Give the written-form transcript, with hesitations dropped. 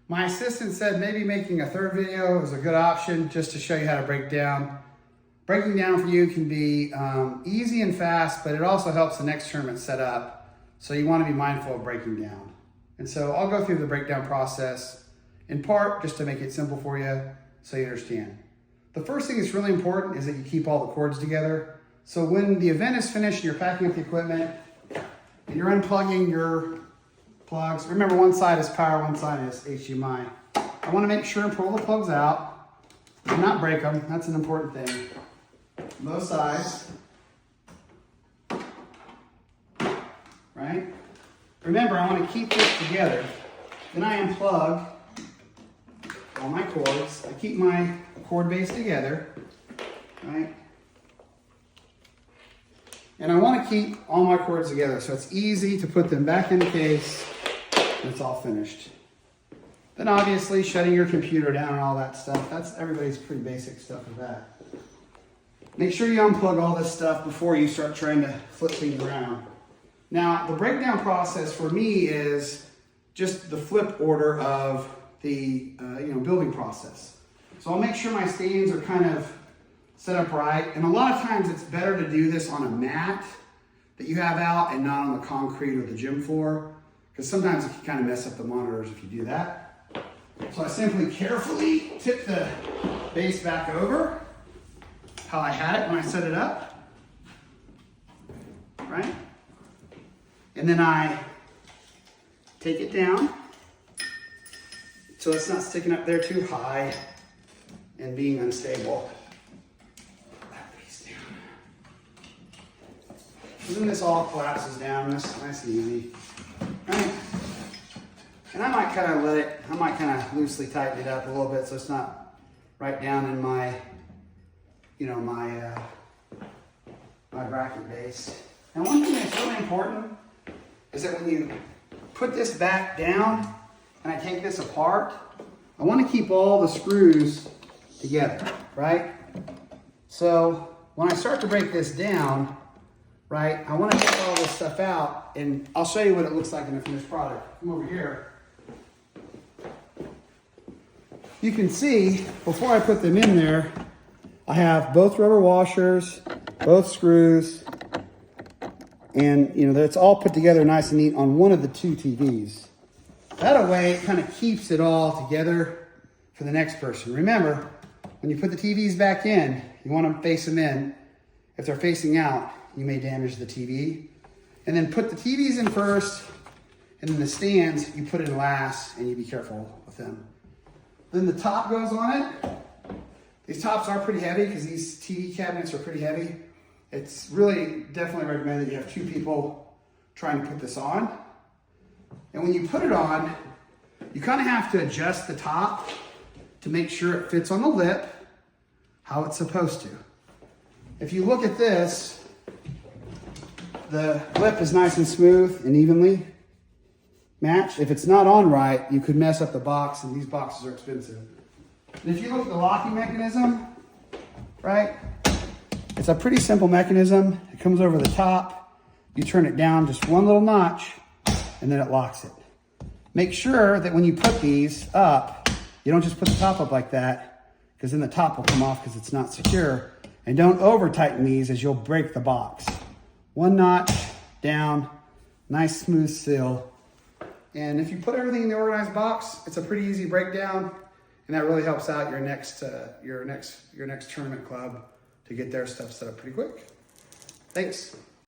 My assistant said maybe making a third video is a good option just to show you how to break down. Breaking down for you can be easy and fast, but it also helps the next tournament set up. So you want to be mindful of breaking down. And so I'll go through the breakdown process in part just to make it simple for you so you understand. The first thing that's really important is that you keep all the cords together. So when the event is finished and you're packing up the equipment and you're unplugging your plugs, remember one side is power, one side is HDMI. I want to make sure and pull the plugs out. Do not break them. That's an important thing. Both sides. Right? Remember, I want to keep this together. Then I unplug all my cords. I keep my cord base together. Right? And I want to keep all my cords together so it's easy to put them back in the case and it's all finished. Then obviously shutting your computer down and all that stuff. That's everybody's pretty basic stuff with that. Make sure you unplug all this stuff before you start trying to flip things around. Now, the breakdown process for me is just the flip order of the building process. So I'll make sure my stands are kind of set up right. And a lot of times it's better to do this on a mat that you have out and not on the concrete or the gym floor, because sometimes it can kind of mess up the monitors if you do that. So I simply carefully tip the base back over how I had it when I set it up, right? And then I take it down so it's not sticking up there too high and being unstable. That piece down. And then this all collapses down. That's nice and easy, right? And I might kind of loosely tighten it up a little bit so it's not right down in my, my bracket base. And one thing that's really important is that when you put this back down and I take this apart, I want to keep all the screws together, right? So when I start to break this down, right, I want to take all this stuff out and I'll show you what it looks like in the finished product. Come over here. You can see before I put them in there, I have both rubber washers, both screws, and it's all put together nice and neat on one of the two TVs. That way it kind of keeps it all together for the next person. Remember, when you put the TVs back in, you want to face them in. If they're facing out, you may damage the TV. And then put the TVs in first, and then the stands, you put in last, and you be careful with them. Then the top goes on it. These tops are pretty heavy because these TV cabinets are pretty heavy. It's really definitely recommended that you have two people trying to put this on. And when you put it on, you kind of have to adjust the top to make sure it fits on the lip how it's supposed to. If you look at this, the lip is nice and smooth and evenly matched. If it's not on right, you could mess up the box, and these boxes are expensive. And if you look at the locking mechanism, right? It's a pretty simple mechanism. It comes over the top. You turn it down just one little notch, and then it locks it. Make sure that when you put these up, you don't just put the top up like that, because then the top will come off because it's not secure. And don't over tighten these as you'll break the box. One notch down, nice smooth seal. And if you put everything in the organized box, it's a pretty easy breakdown, and that really helps out your next tournament club to get their stuff set up pretty quick. Thanks.